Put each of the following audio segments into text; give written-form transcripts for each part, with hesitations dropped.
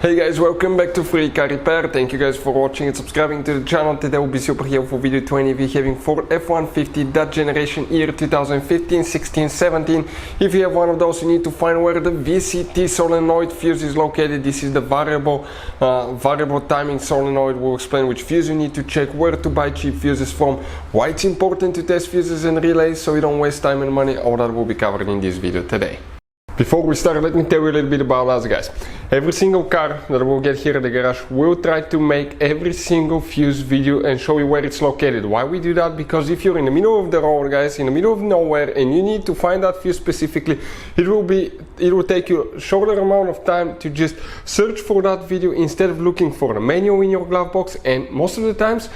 Hey guys, welcome back to Free Car Repair. Thank you guys for watching and subscribing to the channel. Today will be super helpful video 20. We're having Ford F-150 that generation year 2015, 16, 17. If you have one of those, you need to find where the VCT solenoid fuse is located. This is the variable timing solenoid. We'll explain which fuse you need to check, where to buy cheap fuses from, why it's important to test fuses and relays so you don't waste time and money. All that will be covered in this video today. Before we start, let me tell you a little bit about us, guys. Every single car that we'll get here at the garage, we'll try to make every single fuse video and show you where it's located. Why we do that? Because if you're in the middle of the road, guys, in the middle of nowhere, and you need to find that fuse specifically, it will take you a shorter amount of time to just search for that video instead of looking for a manual in your glove box. And most of the times,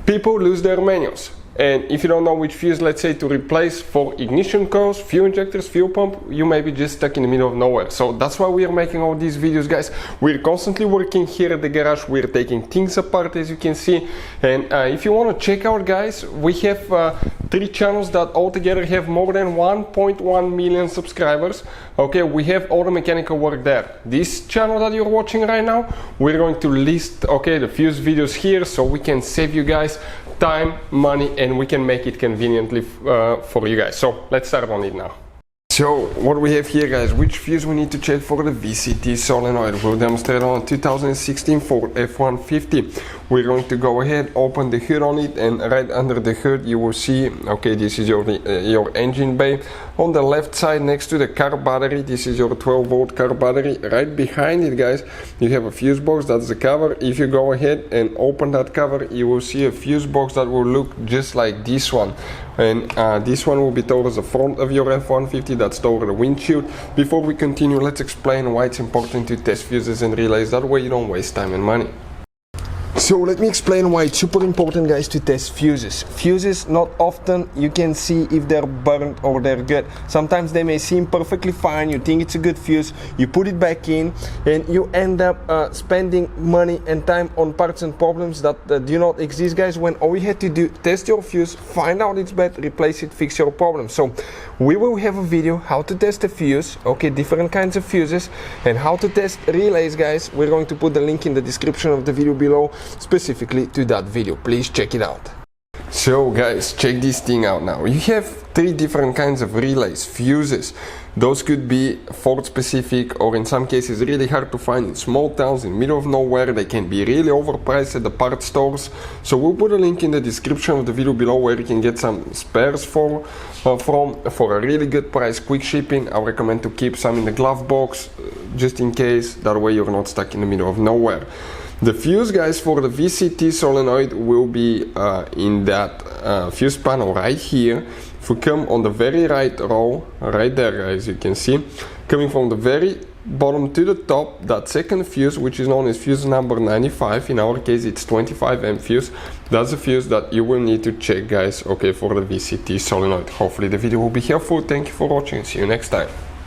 people lose their manuals. And if you don't know which fuse, let's say, to replace for ignition coils, fuel injectors, fuel pump, you may be just stuck in the middle of nowhere. So that's why we are making all these videos, guys. We're constantly working here at the garage. We're taking things apart, as you can see. And if you want to check out, guys, we have 3 channels that altogether have more than 1.1 million subscribers. Okay, we have all the mechanical work there. This channel that you're watching right now, we're going to list, okay, the fuse videos here so we can save you guys time, money, and we can make it conveniently for you guys. So let's start on it now. So what we have here, guys, which fuse we need to check for the VCT solenoid. We'll demonstrate on 2016 Ford F-150. We're going to go ahead, open the hood on it, and right under the hood you will see, okay, this is your engine bay. On the left side next to the car battery, this is your 12-volt car battery. Right behind it, guys, you have a fuse box. That's the cover. If you go ahead and open that cover, you will see a fuse box that will look just like this one. And this one will be towards the front of your F-150, that's toward the windshield. Before we continue, let's explain why it's important to test fuses and relays. That way you don't waste time and money. So let me explain why it's super important, guys, to test fuses. Fuses, not often you can see if they're burnt or they're good. Sometimes they may seem perfectly fine, you think it's a good fuse, you put it back in, and you end up spending money and time on parts and problems that do not exist, guys, when all you had to do, test your fuse, find out it's bad, replace it, fix your problem. So we will have a video how to test a fuse, okay, different kinds of fuses, and how to test relays, guys. We're going to put the link in the description of the video below, specifically to that video. Please check it out. So guys, check this thing out now. You have 3 different kinds of relays, fuses. Those could be Ford specific, or in some cases really hard to find in small towns in the middle of nowhere. They can be really overpriced at the parts stores. So we'll put a link in the description of the video below where you can get some spares for a really good price, quick shipping. I recommend to keep some in the glove box just in case. That way you're not stuck in the middle of nowhere. The fuse, guys, for the VCT solenoid will be in that fuse panel right here. If we come on the very right row, right there, guys, you can see, coming from the very bottom to the top, that second fuse, which is known as fuse number 95, in our case it's 25M fuse. That's the fuse that you will need to check, guys, okay, for the VCT solenoid. Hopefully the video will be helpful. Thank you for watching. See you next time.